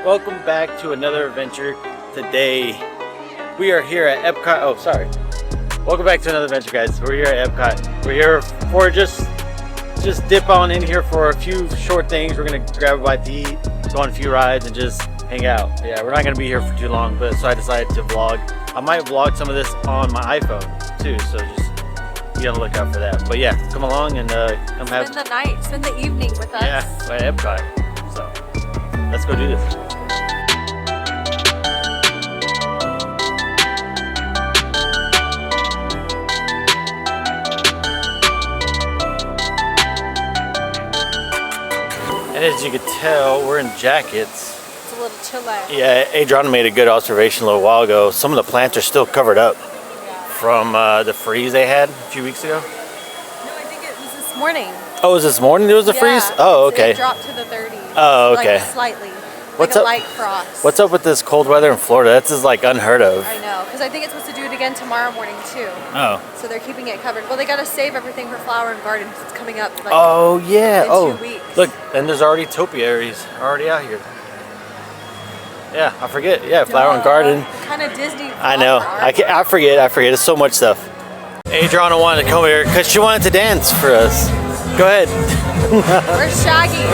Welcome back to another adventure. Today we are here at Epcot. Oh, sorry. Welcome back to another adventure, guys. We're here at Epcot. We're here for just dip on in here for a few short things. We're gonna grab a bite to eat, go on a few rides, and just hang out. Yeah, we're not gonna be here for too long, but so I decided to vlog. I might vlog some of this on my iPhone too, so just be on the lookout for that. But yeah, come along and come have spend the night, spend the evening with us. Yeah, at Epcot. So let's go do this. And as you can tell, we're in jackets. It's a little chilly. Yeah, Adriana made a good observation a little while ago. Some of the plants are still covered up from the freeze they had a few weeks ago. No, I think it was this morning. Oh, was this morning there was a freeze? Oh, okay. It dropped to the 30s. Oh, okay. Like slightly. What's like a up? light frost. What's up with this cold weather in Florida? That's just like unheard of. I know, because I think it's supposed to do it again tomorrow morning too. Oh. So they're keeping it covered. Well, they got to save everything for Flower and Garden. It's coming up. Like, Oh yeah. in 2 weeks. Look, and there's already topiaries already out here. Yeah, I forget. Yeah, Flower and Garden. Kind of Disney. I know. I forget. It's so much stuff. Adriana wanted to come here because she wanted to dance for us. Go ahead. Where's Shaggy?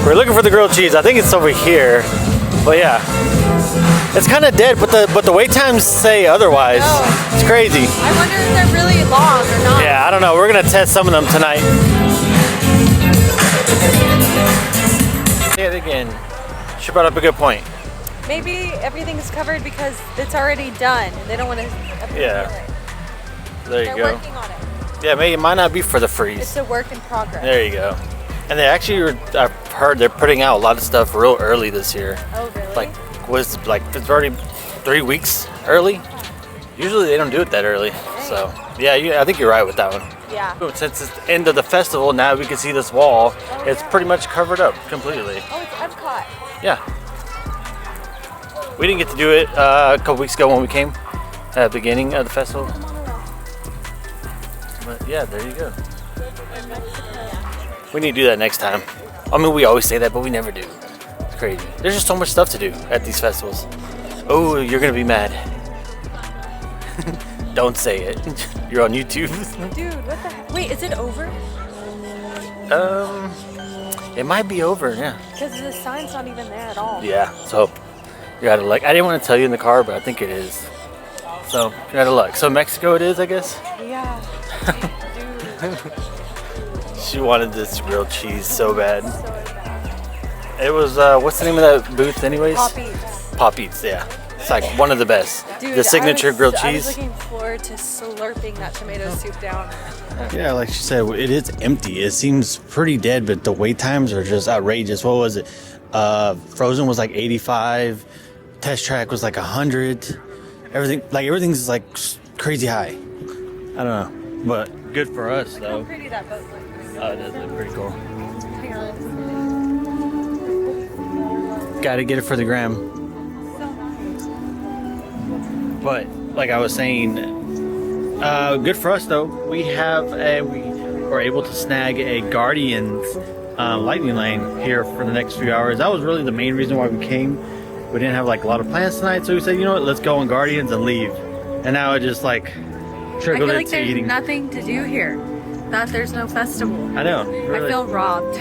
We're looking for the grilled cheese. I think it's over here. But yeah, it's kind of dead. But the wait times say otherwise. No. It's crazy. I wonder if they're really long or not. Yeah, I don't know. We're gonna test some of them tonight. Say it again. She brought up a good point. Maybe everything's covered because it's already done. They don't want to. Yeah. There you They're go. working on it. Yeah, maybe it might not be for the freeze. It's a work in progress. There you go. And they actually, I've heard they're putting out a lot of stuff real early this year. Oh, really? It's already 3 weeks early. Usually they don't do it that early. So yeah, I think you're right with that one. Yeah. Since it's the end of the festival, now we can see this wall. It's pretty much covered up completely. Oh, it's Epcot. Yeah. We didn't get to do it a couple weeks ago when we came at the beginning of the festival. But yeah, there you go. We need to do that next time. I mean, we always say that, but we never do. It's crazy. There's just so much stuff to do at these festivals. Oh, you're gonna be mad. Don't say it. You're on YouTube. Dude, what the heck? Wait, is it over? It might be over, yeah. Because the sign's not even there at all. Yeah, so you're out of luck. I didn't want to tell you in the car, but I think it is. So you're out of luck. So Mexico it is, I guess? Yeah. Dude. She wanted this grilled cheese so bad. So bad. It was, what's the name of that booth anyways? Pop Eats. Pop Eats, yeah. It's like one of the best. Dude, the signature grilled cheese. I was looking forward to slurping that tomato soup down. Yeah, like she said, it is empty. It seems pretty dead, but the wait times are just outrageous. What was it? Frozen was like 85. Test Track was like 100. Everything's like crazy high. I don't know, but good for us Look though. how pretty that boat looks. Oh, it does look pretty cool. Hang on. Gotta get it for the gram. But like I was saying, good for us though. We were able to snag a Guardians lightning lane here for the next few hours. That was really the main reason why we came. We didn't have like a lot of plans tonight, so we said, you know what, let's go on Guardians and leave. And now it just like I feel trickled like into there's eating. nothing to do here. That there's no festival. I know. I Really. feel robbed.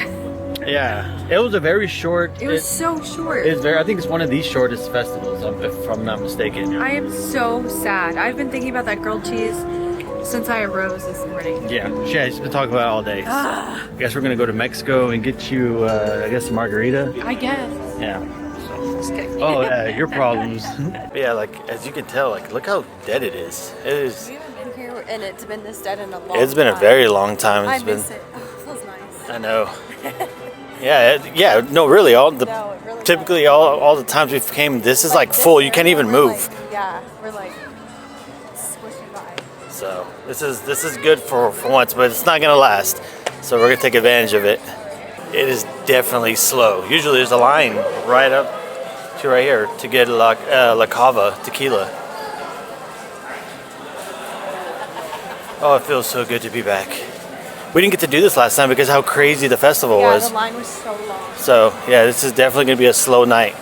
Yeah, it was a very short. It was so short. I think it's one of the shortest festivals, if I'm not mistaken. I am so sad. I've been thinking about that grilled cheese since I arose this morning. Yeah, she's been talking about it all day. So I guess we're gonna go to Mexico and get you, I guess, a margarita. I guess. Yeah. Just kidding. Oh yeah, your problems. Yeah, like as you can tell, like look how dead it is. It is. We haven't been here and it's been this dead in a long It's been a time. very long time. I miss it. Oh, it feels nice. I know. Yeah. No, really. No, it really Typically, does. all the times we've came, this is like this full. You year, can't even we're move. like- yeah, we're like squishing by. So this is good for once, but it's not gonna last. So we're gonna take advantage of it. It is definitely slow. Usually there's a line right up to right here to get La Cava tequila. Oh, it feels so good to be back. we didn't get to do this last time because how crazy the festival Yeah, was. the line was so long. So yeah, this is definitely gonna be a slow night.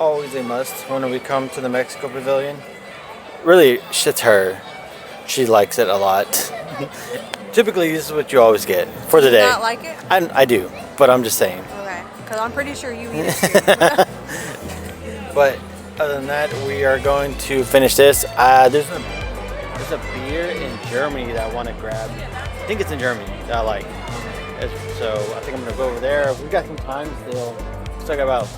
Always a must when we come to the Mexico Pavilion. Really, shit's her. She likes it a lot. Typically, this is what you always get for the Do you day. not like it? I do, but I'm just saying. Okay, because I'm pretty sure you eat it too. But other than that, we are going to finish this. There's a beer in Germany that I want to grab. I think it's in Germany that I like. So I think I'm gonna go over there. We got some time still. Still got about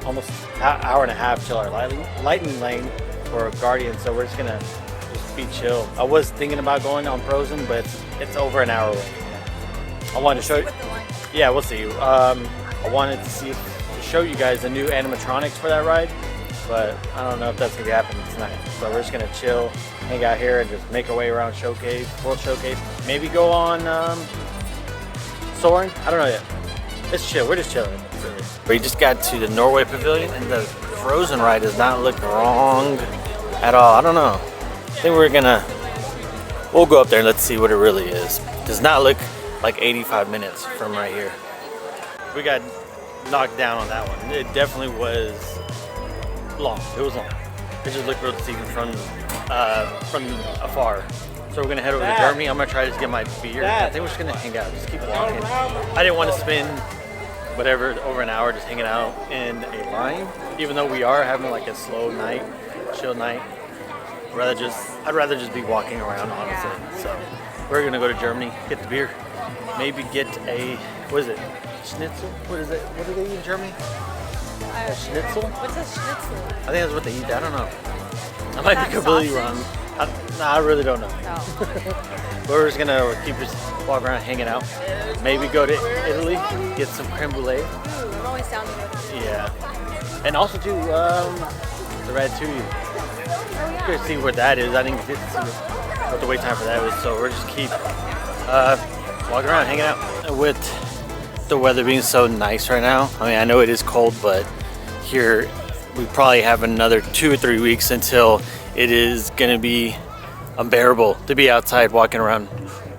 almost an hour and a half till our lightning lane for Guardian. So we're just gonna be chill. I was thinking about going on Frozen, but it's over an hour away. I wanted to show you. Yeah, we'll see. I wanted to show you guys the new animatronics for that ride, but I don't know if that's gonna be happening tonight. So we're just gonna chill, hang out here, and just make our way around World Showcase. Maybe go on Soaring. I don't know yet. It's chill. We're just chilling. Really. We just got to the Norway Pavilion, and the Frozen ride does not look wrong at all. I don't know. I think we'll go up there and let's see what it really is. Does not look like 85 minutes from right here. We got knocked down on that one. It definitely was long. It was long. It just looked real deceiving from afar. So we're gonna head over to Germany. I'm gonna try to just get my beer. I think we're just gonna hang out, just keep walking. I didn't want to spend whatever over an hour just hanging out in a line, even though we are having like a slow night, chill night. I'd rather just be walking around, honestly. So we're gonna go to Germany, get the beer, maybe get a, what is it, schnitzel? What is it? What do they eat in Germany? A schnitzel? What's a schnitzel? I think that's what they eat. I don't know. I might be completely wrong. I really don't know. No. We're just gonna keep just walking around, hanging out. Maybe go to Italy, get some creme brulee. Ooh, I'm always down to go. Yeah, and also to the Ratatouille. Oh, yeah. To see what that is. I didn't get to see what the wait time for that was, so we're just keep walking around, hanging out. With the weather being so nice right now, I mean, I know it is cold, but here we probably have another 2 or 3 weeks until it is gonna be unbearable to be outside walking around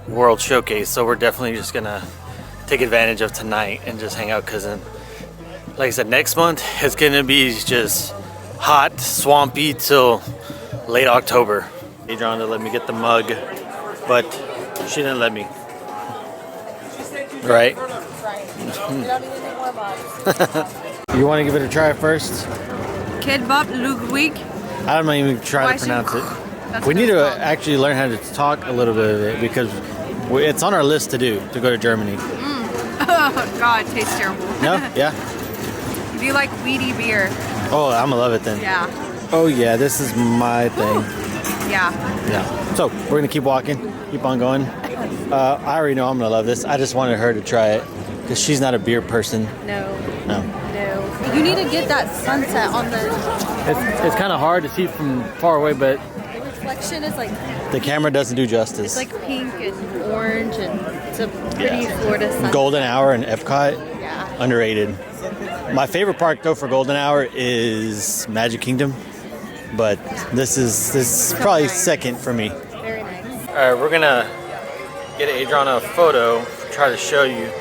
World Showcase. So we're definitely just gonna take advantage of tonight and just hang out, because like I said, next month it's gonna be just hot, swampy till late October. Adriana let me get the mug, but she didn't let me. Right? You want to give it a try first? Kebab Ludwig. I'm not even try to pronounce it. We need to actually learn how to talk a little bit of it, because it's on our list to go to Germany. Oh God, it tastes terrible. No? Yeah? Do you like weedy beer? Oh, I'm gonna love it then. Yeah. Oh yeah, this is my thing. Yeah. Yeah. So we're gonna keep walking, keep on going. I already know I'm gonna love this. I just wanted her to try it because she's not a beer person. No. No. No. You need to get that sunset on the. It's kind of hard to see from far away, but The reflection is like. the camera doesn't do justice. It's like pink and orange, and it's a pretty Florida sunset. Golden Hour in Epcot, Yeah. underrated. My favorite park though for Golden Hour is Magic Kingdom, but this is probably second for me. Very nice. All right, we're gonna get Adriana a photo, try to show you.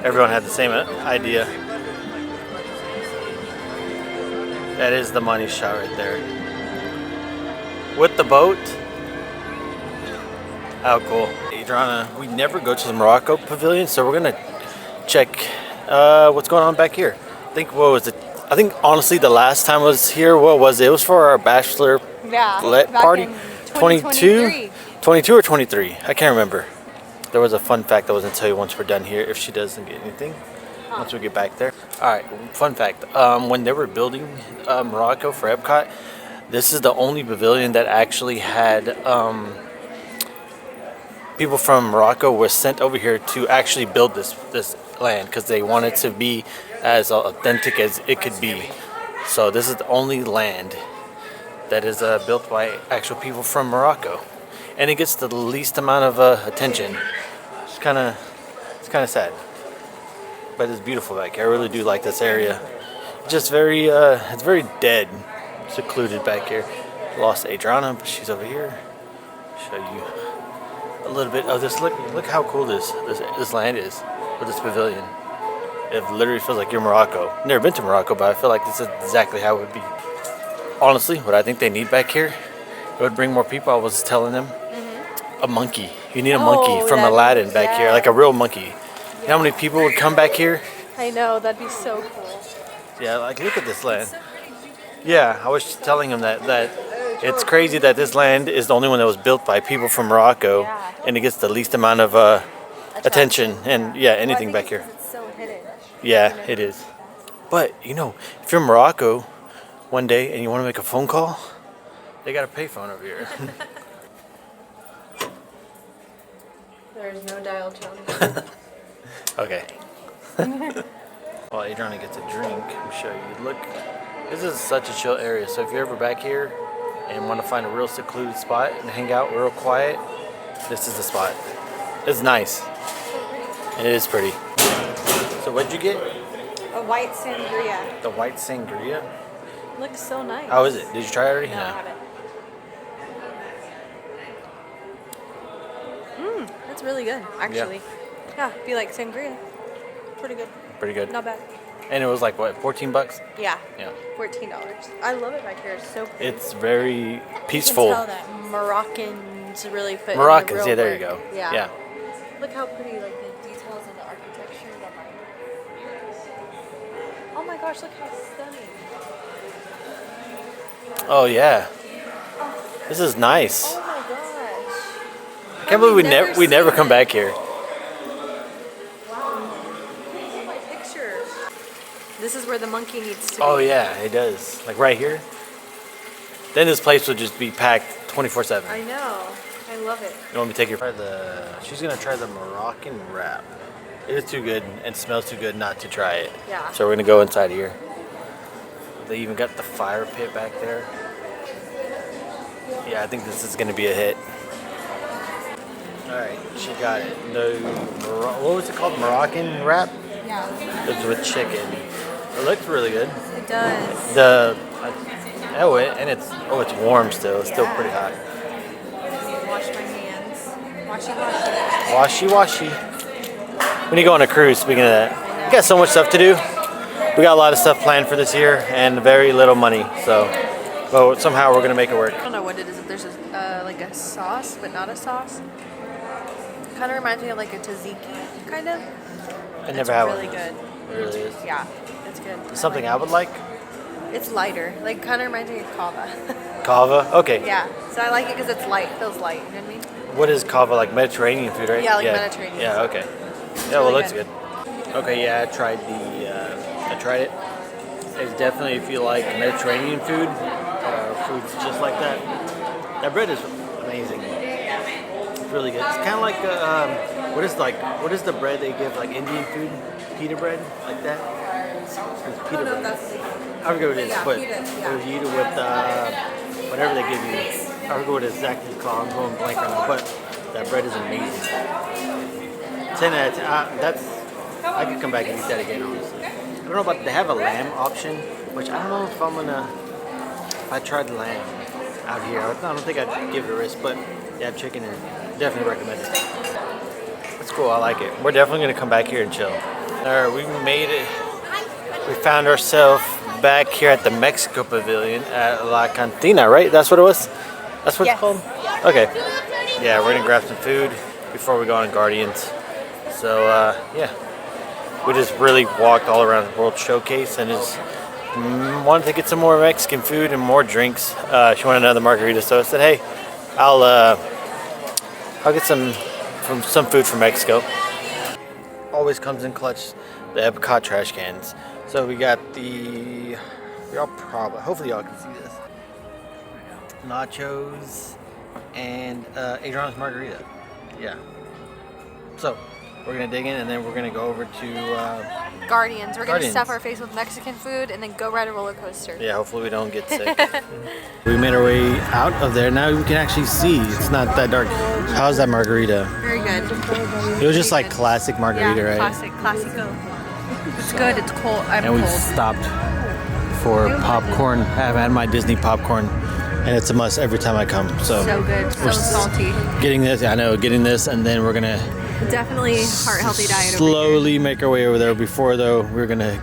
Everyone had the same idea. That is the money shot right there. With the boat. How cool. Adriana, we never go to the Morocco Pavilion, so we're gonna check what's going on back here. I think, what was it? I think honestly the last time I was here, what was it? It was for our bachelor party. 22? 22 or 23? I can't remember. There was a fun fact I was gonna tell you once we're done here, if she doesn't get anything. Once we get back there. Alright, fun fact. When they were building Morocco for Epcot, this is the only pavilion that actually had people from Morocco were sent over here to actually build this land, because they wanted to be as authentic as it could be. So this is the only land that is built by actual people from Morocco, and it gets the least amount of attention. It's kind of sad, but it's beautiful back here. I really do like this area. Just very it's very dead, secluded back here. Lost Adriana, but she's over here. Show you a a little bit of this. Look how cool this land is with this pavilion. It literally feels like you're in Morocco. Never been to Morocco, but I feel like this is exactly how it would be. Honestly, what I think they need back here, it would bring more people. I was telling them, a monkey. You need a monkey from Aladdin back here, like a real monkey. You know how many people would come back here? I know, that'd be so cool. Yeah, like look at this land. Yeah, I was telling him that it's crazy that this land is the only one that was built by people from Morocco, and it gets the least amount of attention and anything back here. It's so hidden. Yeah, it is. But you know, if you're in Morocco one day and you want to make a phone call, they got a payphone over here. There's no dial tone. Okay. While Adriana gets a drink, I'll show you. Look, this is such a chill area. So if you're ever back here and want to find a real secluded spot and hang out real quiet, this is the spot. It's nice. It is pretty. So what'd you get? A white sangria. The white sangria? Looks so nice. How is it? Did you try it already? No, I haven't. That's really good, actually. Yeah, be like sangria. Pretty good. Pretty good. Not bad. And it was like what, 14 bucks? Yeah. Yeah. $14. I love it back here. It's so pretty. It's very You peaceful. can tell that Moroccans really put in Moroccans, the real yeah, there you work. go. Yeah. Yeah. Look how pretty, like the details of the architecture. Oh my gosh, look how stunning. Oh yeah. This is nice. Oh my gosh. I can't believe we never come back here. Wow. Look at my picture. This is where the monkey needs to be. Oh yeah, it does. Like right here. Then this place would just be packed 24/7. I know. I love it. You want me to take your? She's gonna try the Moroccan wrap. It is too good and smells too good not to try it. Yeah. So we're gonna go inside here. They even got the fire pit back there. Yeah, I think this is gonna be a hit. All right, she got it. What was it called? Moroccan wrap? Yeah. It's with chicken. It looks really good. It does. It's warm still. It's still pretty hot. Wash my hands. Washy. Washy. We need to go on a cruise, speaking of that. We got so much stuff to do. We got a lot of stuff planned for this year and very little money. But somehow we're going to make it work. I don't know what it is. If there's like a sauce, but not a sauce. Kind of reminds me of like a tzatziki, kind of. I never had really one. good. It really is. Yeah, it's good. Something I would like? It's lighter. Like, kind of reminds me of kava. Kava? Okay. Yeah. So I like it because it's light. Feels light. You know what I mean? What is kava? Like Mediterranean food, right? Yeah, like Mediterranean. Yeah, okay. Yeah, well, really looks good. Okay, yeah, I tried it. It's definitely, if you like Mediterranean food, foods just like that. That bread is amazing. It's really good. It's kind of like what is the bread they give like Indian food? Pita bread, like that. It's pita bread. I forget what it is, but you eat it with whatever they give you. I forget what it's exactly called. I'm going blank right now, but that bread is amazing. 10 out of 10. I could come back and eat that again, honestly. I don't know about, they have a lamb option, which I don't know if I tried the lamb out here. I don't think I'd give it a risk, but they have chicken and definitely recommend it. It's cool, I like it. We're definitely gonna come back here and chill. Alright, we made it. We found ourselves back here at the Mexico Pavilion at La Cantina, right? That's what it was? That's what it's called? Okay. Yeah, we're gonna grab some food before we go on Guardians. So, yeah. We just really walked all around the World Showcase and just wanted to get some more Mexican food and more drinks. She wanted another margarita, so I said, hey, I'll get some food from Mexico. Always comes in clutch, the Epcot trash cans. So we got hopefully y'all can see this. Nachos and Adriana's margarita. Yeah. So we're gonna dig in and then we're gonna go over to Guardians. We're Guardians. gonna stuff our face with Mexican food and then go ride a roller coaster. Yeah, hopefully we don't get sick. We made our way out of there. Now we can actually see. It's not that dark. How's that margarita? Very good. It was just like classic margarita, right? Classico. It's good. It's cold. I'm And we cold. stopped for popcorn. I haven't had my Disney popcorn and it's a must every time I come. So good, so salty. Getting this, I know, getting this, and then we're gonna Definitely heart healthy diet. slowly make our way over there. Before though, we're gonna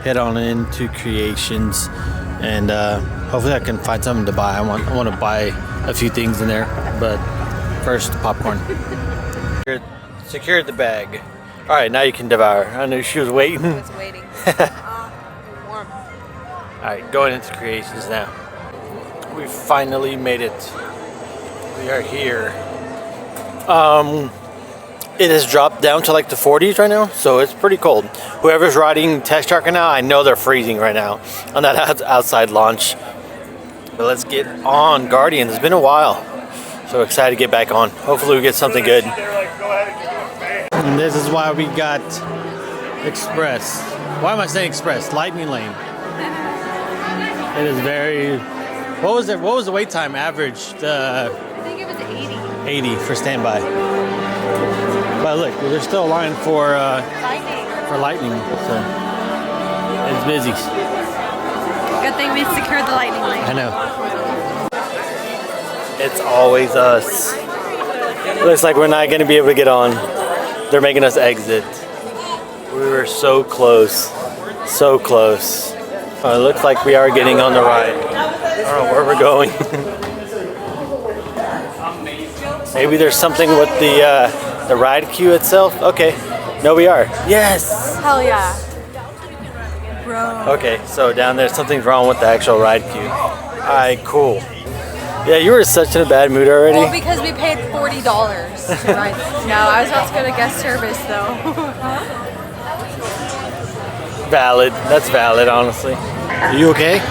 head on into Creations, and hopefully I can find something to buy. I want to buy a few things in there, but first popcorn. Secured the bag. All right, now you can devour. I knew she was waiting. I was waiting. Warm. All right, going into Creations now. We finally made it. We are here. It has dropped down to like the 40s right now, so it's pretty cold. Whoever's riding Test Track right now, I know they're freezing right now on that outside launch. But let's get on Guardians. It's been a while, so excited to get back on. Hopefully we get something good. And this is why we got Express. Why am I saying Express? Lightning Lane. It is very. What was it? What was the wait time average? I think it was 80. 80 for standby. But look, there's still a line for lightning, so it's busy. Good thing we secured the lightning lane. I know. It's always us. Looks like we're not going to be able to get on. They're making us exit. We were so close, so close. It looks like we are getting on the ride. I don't know where we're going. Maybe there's something with the ride queue itself. Okay, no, we are. Yes. Hell yeah, bro. Okay, so down there, something's wrong with the actual ride queue. All right, cool. Yeah, you were such in a bad mood already. Well, because we paid $40 to ride. No, I was about to go to guest service though. Valid. That's valid, honestly. Are you okay?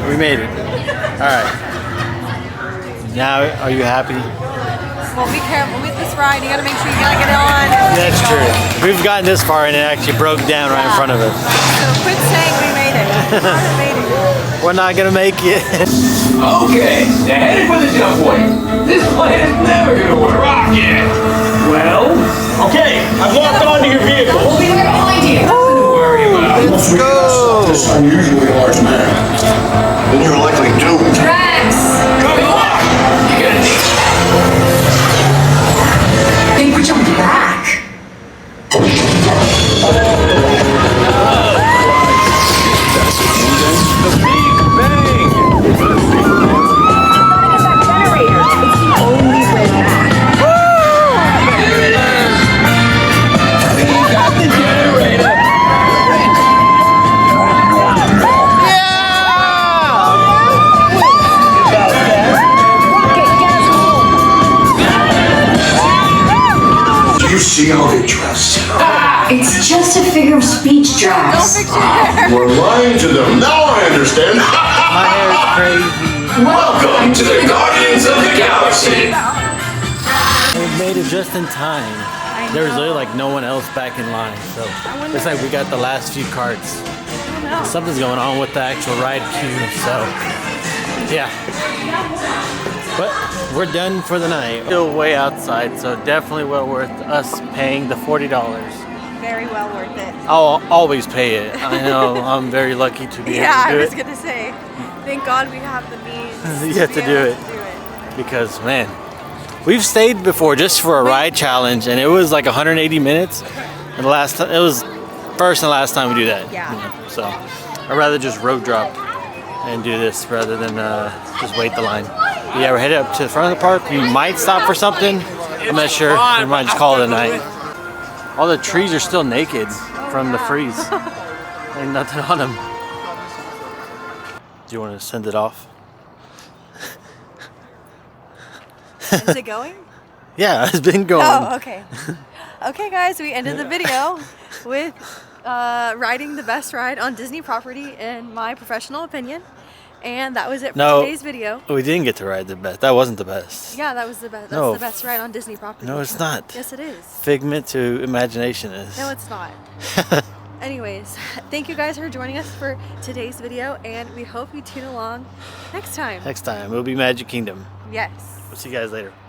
We made it. All right. Now, are you happy? Well, be careful with this ride. You gotta make sure you gotta get it on. That's true. We've gotten this far and it actually broke down right in front of us. So quit saying we made it. We're not gonna make it. Okay, they're headed for the jump point. This plane is never gonna work. Rocket! Well, okay, I've locked onto your vehicle. We'll be right behind you. Nothing to worry about. Let's go. This unusually large man. Then you're likely doomed. Rex! Good luck! You gonna need I think we jumped back. the big bang! We got the generator! Do you see how they dress? It's just a figure of speech, Don't Drax. fix your hair. We're lying to them. Now I understand. My hair is crazy. Welcome to the Guardians of the Galaxy! We made it just in time. There was literally like no one else back in line, so it's like we got the last few carts. Something's going on with the actual ride queue, so yeah. But we're done for the night. Still way outside, so definitely well worth us paying the $40. Very well worth it. I'll always pay it. I know I'm very lucky to be Yeah, I able was to do gonna say. Thank God we have the means. You have to be do able it. to do it. because man, we've stayed before just for a ride challenge, and it was like 180 minutes. And the last time, it was first and last time we do that. Yeah. You know, so I'd rather just road drop and do this rather than just wait the line. But yeah, we're headed up to the front of the park. We might stop for something. I'm not sure. We might just call it a night. All the trees are still naked from the freeze. There's nothing on them. Do you want to send it off? Is it going? Yeah, it's been going. Oh, okay. Okay, guys, we ended the video with riding the best ride on Disney property, in my professional opinion. And that was it for today's video. We didn't get to ride the best. That wasn't the best. Yeah, that was the best. That's No. the best ride on Disney property. No, it's not. Yes, it is. Figment to imagination is. No, it's not. Anyways, thank you guys for joining us for today's video, and we hope you tune along next time. Next time, it'll be Magic Kingdom. Yes. We'll see you guys later.